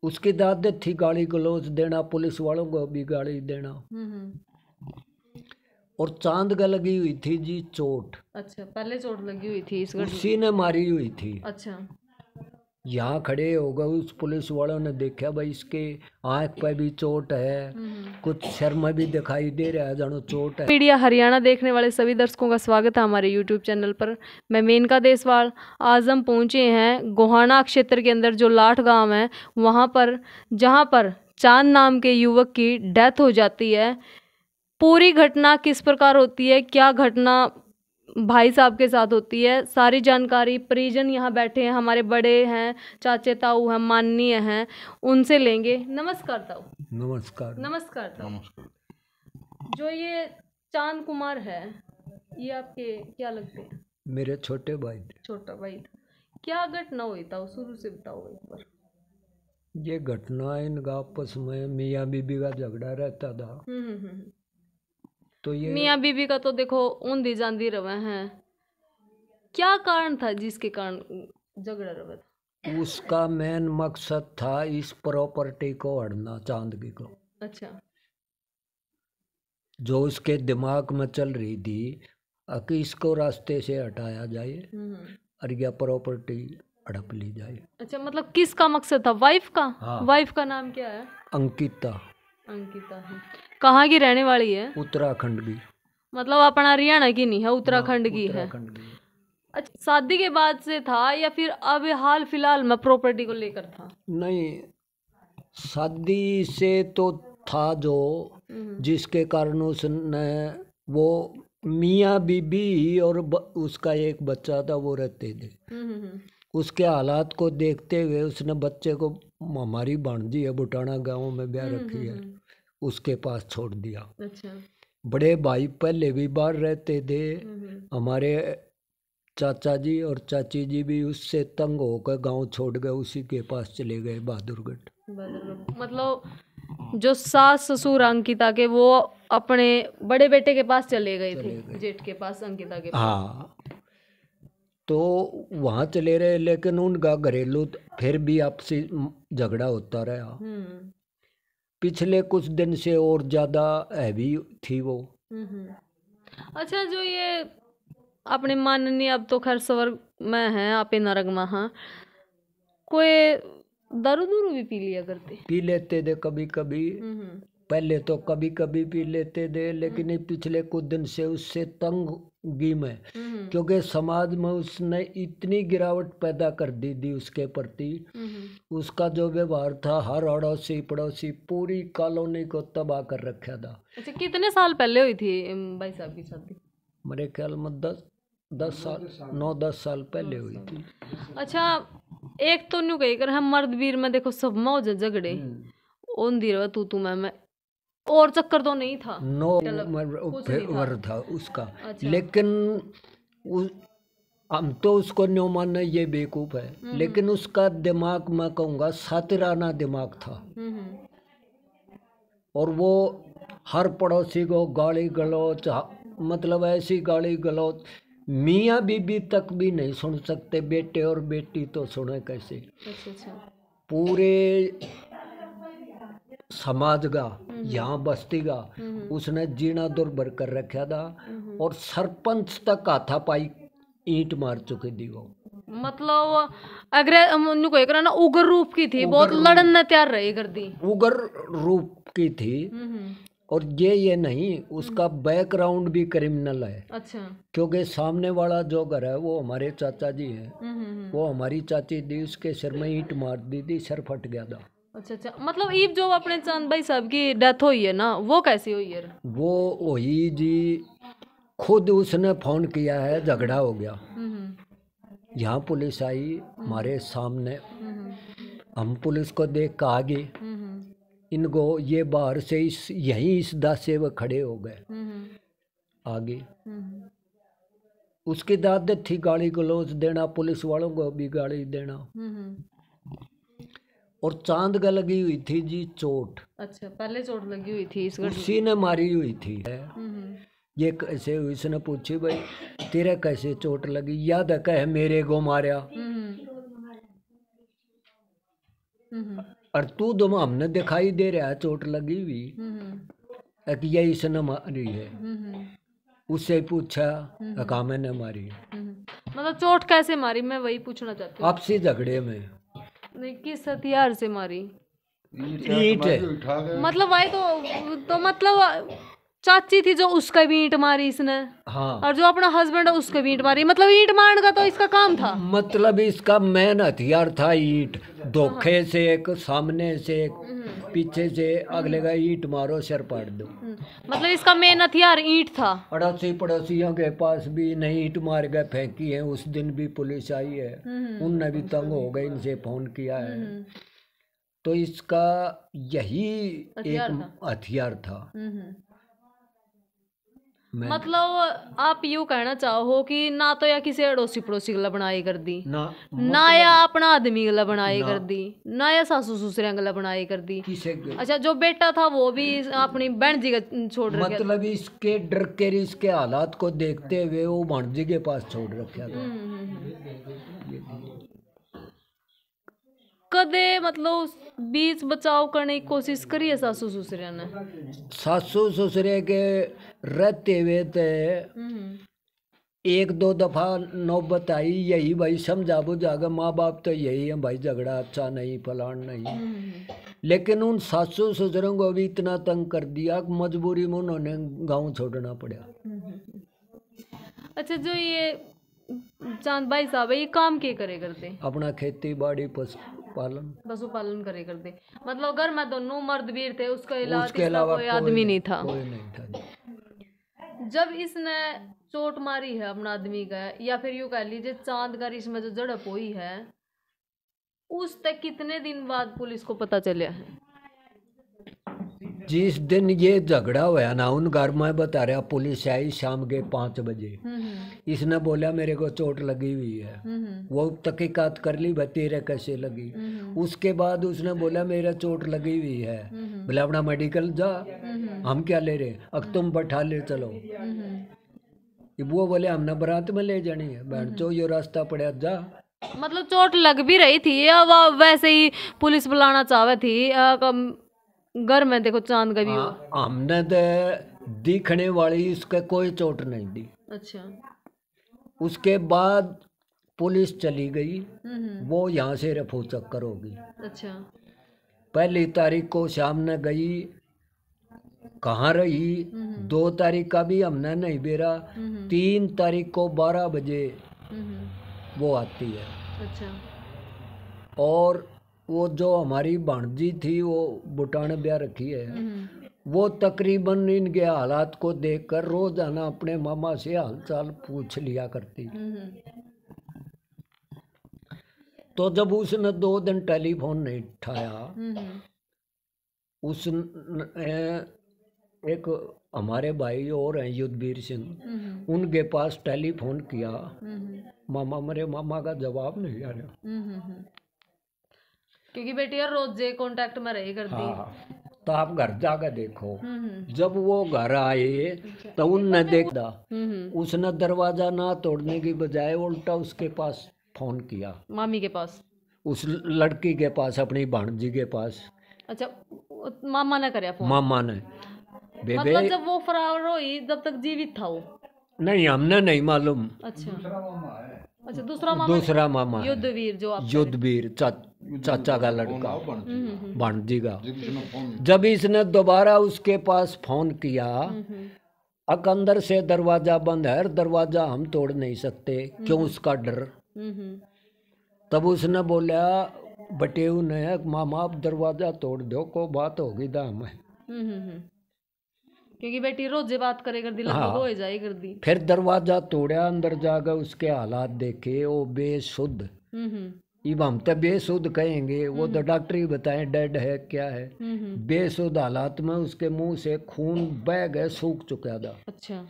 उसकी आदत थी गाली गलौज देना, पुलिस वालों को भी गाली देना। और चांद का लगी हुई थी जी चोट। अच्छा, पहले चोट लगी हुई थी इस घटना? उसी ने मारी हुई थी। अच्छा। यहाँ खड़े हो गए, उस पुलिस वालों ने देखा भाई इसके आंख पे भी चोट है, कुछ सिर में भी दिखाई दे रहा है जानो चोट है। मीडिया हरियाणा देखने वाले सभी दर्शकों का स्वागत है हमारे यूट्यूब चैनल पर। मैं मेनका देसवाल। आज हम पहुंचे हैं गोहाना क्षेत्र के अंदर जो लाठ गांव है वहां पर, जहां पर चांद नाम के युवक की डेथ हो जाती है। पूरी घटना किस प्रकार होती है, क्या घटना भाई साहब के साथ होती है, सारी जानकारी परिजन यहाँ बैठे हैं, हमारे बड़े हैं, चाचे ताऊ हैं, माननीय हैं, उनसे लेंगे। नमस्कार ताऊ। नमस्कार। नमस्कार ताऊ। जो ये चांद कुमार है, ये आपके क्या लगते हैं? मेरे छोटे भाई थे। छोटा भाई था। क्या घटना हुई था, शुरू से बताओ एक बार। ये घटना इनका आपस में मियाँ बीबी का झगड़ा रहता था। तो ये मियाँ बीबी का तो देखो ऊंधी जांदी रवे हैं, क्या कारण था जिसके कारण झगड़ा रवा था? उसका मेन मकसद था इस प्रॉपर्टी को हड़ना, चांदगी को। अच्छा। जो उसके दिमाग में चल रही थी कि इसको रास्ते से हटाया जाए और यह प्रॉपर्टी हड़प ली जाए। अच्छा, मतलब किसका मकसद था? वाइफ का? हाँ। वाइफ का नाम क्या है? अंकिता। अंकिता है। कहाँ की रहने वाली है? उत्तराखंड की। मतलब अपना हरियाणा की नहीं है, उत्तराखंड की है। अच्छा, शादी के बाद से था या फिर अब हाल फिलहाल में प्रॉपर्टी को लेकर था? नहीं, शादी से तो था, जो जिसके कारण उसने वो मियाँ बीबी और उसका एक बच्चा था वो रहते थे। उसके हालात को देखते हुए उसने बच्चे को, हमारी भांजी है बुटाना गांव में ब्याह रखी है, उसके पास छोड़ दिया। अच्छा। बड़े भाई पहले भी बाहर रहते थे, हमारे चाचा जी और चाची जी भी उससे तंग होकर गांव छोड़ गए, उसी के पास चले गए बहादुरगढ़। मतलब जो सास ससुर अंकिता के वो अपने बड़े बेटे के पास चले गए थे, जेठ के पास, अंकिता के पास। हाँ, तो वहाँ चले रहे, लेकिन उनका घरेलू फिर भी आपसी झगड़ा होता रहा। पिछले कुछ दिन से और ज्यादा हैवी थी वो। अच्छा, जो ये अपने माननीय अब तो खैर स्वर्ग में है, आपे नरक में, हाँ, कोई दारू दूरू भी पी लिया करते? पी लेते थे कभी कभी। पहले तो कभी कभी पी लेते थे, लेकिन ये पिछले कुछ दिन से उससे तंगी में, क्योंकि समाज में उसने इतनी गिरावट पैदा कर दी थी उसके प्रति। उसका जो व्यवहार था, हर अड़ोसी पड़ोसी पूरी कॉलोनी को तबाह कर रखा था। अच्छा, कितने साल पहले हुई थी भाई साहब की शादी? मेरे ख्याल में 10 साल, 9-10 साल पहले हुई थी। अच्छा, एक तो न्यू कही कर हम मर्द वीर में देखो सब में हो झगड़े, ओन दी रहा तू मैं, और चक्कर तो नहीं था? वर था उसका। अच्छा। लेकिन हम तो उसको न्यू मानना ये बेवकूफ है, लेकिन उसका दिमाग मैं कहूँगा सातिराना दिमाग था। और वो हर पड़ोसी को गाली गलौज, मतलब ऐसी गाली गलौज मियाँ बीबी तक भी नहीं सुन सकते, बेटे और बेटी तो सुने कैसे। अच्छा। पूरे समाज का, यहाँ बस्ती का उसने जीना दुर्भर कर रखा था, और सरपंच तक हाथापाई ईंट मार चुके थी वो। मतलब अगर ना उग्र रूप की थी, बहुत लड़न तैयार रही कर दी, उग्र रूप की थी। और ये नहीं, उसका बैकग्राउंड भी क्रिमिनल है। अच्छा। क्योंकि सामने वाला जो घर है वो हमारे चाचा जी हैं, वो हमारी चाची थी, उसके सिर में ईंट मार दी थी, सर फट गया था। अच्छा। मतलब ईब जो अपने चांद भाई साहब की डेथ हुई है ना, वो कैसी हुई है? वो हुई जी, खुद उसने फोन किया है, झगड़ा हो गया, यहाँ पुलिस आई हमारे सामने, हम पुलिस को देख कर आगे, इनको ये बाहर से यहीं इस दासे वो खड़े हो गए आगे। उसकी आदत थी गाली गलौज देना, पुलिस वालों को भी गाली देना। और चांद का लगी हुई थी जी चोट। अच्छा, पहले चोट लगी हुई थी इस उसी ने मारी हुई थी। ये कैसे हुई, इसने पूछी भाई तेरे कैसे चोट लगी, याद है कहे मेरे को मारा। और तू तो हमने दिखाई दे रहा है चोट लगी हुई कि ये इसने मारी है। उससे पूछा कहा मैंने मारी। मतलब चोट कैसे मारी, मैं वही पूछना चाहती हूँ। आपसी झगड़े में। नहीं, किस हथियार से मारी? ईंट है। मतलब वही तो मतलब चाची थी जो उसका भी ईंट मारी इसने। हाँ। और जो अपना हस्बैंड है उसका भी ईंट मारी। मतलब ईंट मारने का तो इसका काम था। मतलब इसका मेन हथियार था ईंट। धोखे से एक, सामने से एक, पीछे से अगले का ईंट मारो सिर पाड़ दो। मतलब इसका मेन हथियार ईंट था। अड़ोसी पड़ोसियों के पास भी नहीं ईंट मार गए, फेंकी है। उस दिन भी पुलिस आई है, उनने भी तंग हो गए, इनसे फोन किया है। तो इसका यही एक हथियार था। मतलब आप यूं कहना चाहो कि ना तो या किसी अड़ोसी पड़ोसी गला बनाई कर दी, ना या अपना आदमी गला बनाई कर दी, ना या सासू ससुर गला बनाई कर दी। अच्छा, जो बेटा था वो भी अपनी बहन जी का छोड़ रखा। मतलब इसके डर के, इसके हालात को देखते हुए वो भांजी के पास छोड़ रखा था। कदे मतलब बीच बचाव करने की कोशिश करी है सासू ससुर ने? सासू ससुरे के रहते हुए थे एक दो दफा नौबत आई, यही भाई समझा बुझागा, माँ बाप तो यही है भाई, झगड़ा अच्छा नहीं, फलान नहीं। लेकिन उन सासू ससुरों को भी इतना तंग कर दिया कि मजबूरी में उन्होंने गांव छोड़ना पड़ा। अच्छा, जो ये चांद भाई साहब है, ये काम क्या करे करते? अपना खेती बाड़ी, पशुपालन करे करते। मतलब घर में दोनों मर्द वीर थे, उसके अलावा कोई आदमी नहीं था। कोई नहीं था। जब इसने चोट मारी है अपना आदमी का, या फिर यूं कह लीजिए चांद का इसमें जो झड़प हुई है, उस तक कितने दिन बाद पुलिस को पता चला है? जिस दिन ये झगड़ा हुआ ना, उन घर में बता रहा, पुलिस आई शाम के 5 बजे। इसने बोला मेरे को चोट लगी हुई है। वो तहकीकात कर ली, तेरे कैसे लगी। उसके बाद उसने बोला मेरा चोट लगी हुई है। बोले अपना मेडिकल जा, हम क्या ले रहे, अब तुम बैठा ले चलो। वो बोले हमने बारात में ले जानी है, बहन चो यो रास्ता पड़ा जा। मतलब चोट लग भी रही थी या वैसे ही पुलिस बुलाना चाहे थी? घर में देखो चांद का भी हमने तो दिखने वाली इसके कोई चोट नहीं दी। अच्छा। उसके बाद पुलिस चली गई, वो यहाँ से रफू चक्कर होगी। अच्छा। 1 तारीख को शाम ने गई, कहाँ रही, 2 तारीख का भी हमने नहीं बेरा, 3 तारीख को 12 बजे वो आती है। अच्छा। और वो जो हमारी भांजी थी, वो बुटान ब्याह रखी है, वो तकरीबन इनके हालात को देखकर रोजाना अपने मामा से हालचाल पूछ लिया करती। तो जब उसने 2 दिन टेलीफोन नहीं उठाया, एक हमारे भाई और हैं युद्धवीर सिंह, उनके पास टेलीफोन किया, मामा मेरे मामा का जवाब नहीं आ रहा, क्योंकि बेटी यार रोज कांटेक्ट में रही करती। हाँ, तो आप घर जाकर देखो। जब वो घर आए तो उनने देखा, उसने दरवाजा ना तोड़ने की बजाय उल्टा उसके पास फोन किया, मामी के पास, उस लड़की के पास, अपनी भांजी के पास। अच्छा, मामा ने कराया फोन? मामा ने। मतलब जब वो फरार हुई जब तक जीवित था वो? नहीं, हमने नहीं मालूम। अच्छा, दूसरा मामा युद्धवीर, जो युद्धवीर चाचा का लड़का, भांजी का। जब इसने दोबारा उसके पास फोन किया, अंदर से दरवाजा बंद है, दरवाजा हम तोड़ नहीं सकते, क्यों, उसका डर। तब उसने बोला बटेऊ ने, मामा आप दरवाजा तोड़ दो, को बात होगी दाम है। क्योंकि बेटी रोजे बात करे कर दी, लगभग हो जाए कर दी। फिर दरवाजा तोड़ा, अंदर जाकर उसके हालात देखे, वो बेसुध। अब हम तो बेसुध कहेंगे, वो तो डॉक्टर ही बताएं डेड है क्या है। बेसुध हालात में उसके मुंह से खून बह गए, सूख चुका था। अच्छा।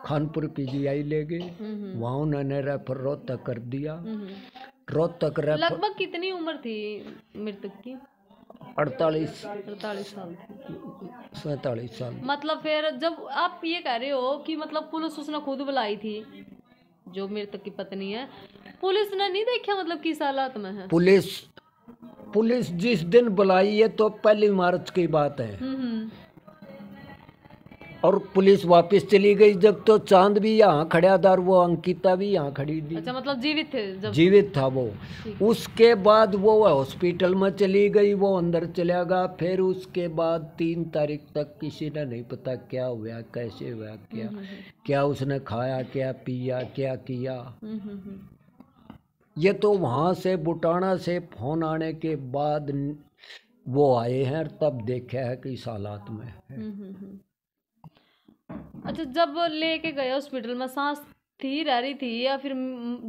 खानपुर पीजीआई ले गए, वहाँ उन्होंने रेफर रोहतक कर दिया। रोहतक रेफर। लगभग कितनी उम्र थी मृतक की? 48 साल, 47 साल। मतलब फिर जब आप ये कह रहे हो कि मतलब पुलिस उसने खुद बुलाई थी, जो मृतक की पत्नी है, पुलिस ने नहीं देखा मतलब किस हालात में है? पुलिस पुलिस जिस दिन बुलाई है तो 1 मार्च की बात है, और पुलिस वापस चली गई जब तो चांद भी यहाँ खड़ा था और वो अंकिता भी यहाँ खड़ी थी। अच्छा, मतलब जीवित थे जब? जीवित था वो। उसके बाद वो हॉस्पिटल में चली गई, वो अंदर चला गया। फिर उसके बाद 3 तारीख तक किसी ने नहीं पता क्या हुआ, कैसे हुआ, क्या उसने खाया, क्या पिया, क्या किया। ये तो वहाँ से बुटाना से फोन आने के बाद वो आए हैं और तब देखा है कि इस हालात में है। अच्छा, जब लेके गए हॉस्पिटल में सांस थी, रह रही थी या फिर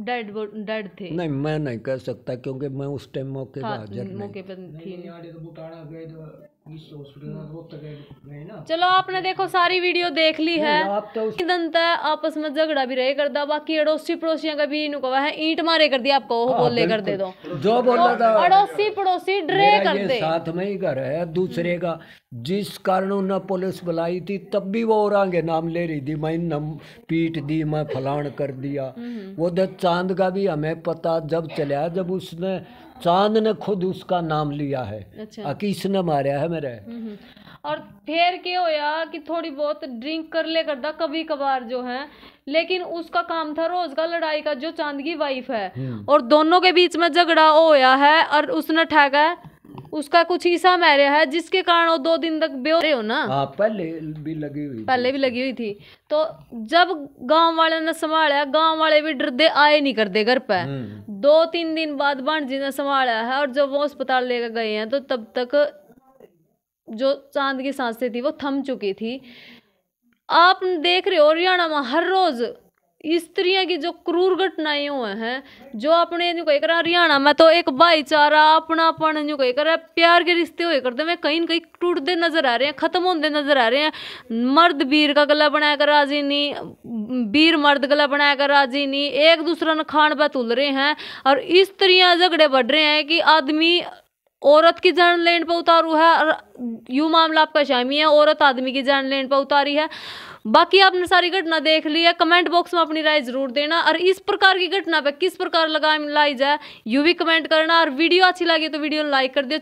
डेड थे? नहीं, मैं नहीं कह सकता क्योंकि मैं उस टाइम मौके पे हाजिर नहीं। मौके पे थी। चलो, आपने देखो सारी वीडियो देख ली है। आपस में झगड़ा भी रहे करदा, बाकी अड़ोसी पड़ोसियों का भी इनको है ईंट मारे कर दिया आपको, वो बोले कर दे दो जो बोला था। अड़ोसी पड़ोसी डरे कर दे। साथ में ही घर है दूसरे का, जिस कारण उन्हें पुलिस बुलाई थी तब भी वो और आगे नाम ले रही थी, मैं नम पीट दी, मैं फलान कर दिया। वो चांद का भी हमें पता जब चला, जब उसने चांद ने खुद उसका नाम लिया है। अच्छा। किसने मारा है मेरे। और फिर क्या होया कि थोड़ी बहुत ड्रिंक कर ले करदा कभी कभार जो है, लेकिन उसका काम था रोज का लड़ाई का, जो चांद की वाइफ है, और दोनों के बीच में झगड़ा होया है और उसने ठगा उसका कुछ हिस्सा मेरे है, जिसके कारण वो 2 दिन तक बेहोश हो ना। पहले भी लगी हुई थी। तो जब गांव वाले ने संभाला, गांव वाले भी डरदे आए नहीं करते घर पे। 2-3 दिन बाद भांजी जी ने संभाला है, और जब वो अस्पताल लेकर गए हैं तो तब तक जो चांद की सांसें थी वो थम चुकी थी। आप देख रहे हो हरियाणा में हर रोज इस तरह की जो क्रूर घटनाएं हुए हैं, जो अपने जो कही कर हरियाणा में तो एक भाईचारा अपनापन जो कही कर प्यार के रिश्ते हुए करते हैं, कहीं न कहीं टूटते नजर आ रहे हैं, खत्म होते नजर आ रहे हैं। मर्द वीर का गला बनाकर राजी नहीं, वीर मर्द गला बनाकर राजी नहीं, एक दूसरे ने खान पे तुल रहे हैं, और इस तरह झगड़े बढ़ रहे हैं कि आदमी औरत की जान लेने पर उतारू है, और यूं मामला आपका शामी है, औरत आदमी की जान लेने पर उतारी है। बाकी आपने सारी घटना देख ली है, कमेंट बॉक्स में अपनी राय जरूर देना, और इस प्रकार की घटना पे किस प्रकार लगाम लाई जाए यू भी कमेंट करना, और वीडियो अच्छी लगी तो वीडियो लाइक कर दियो।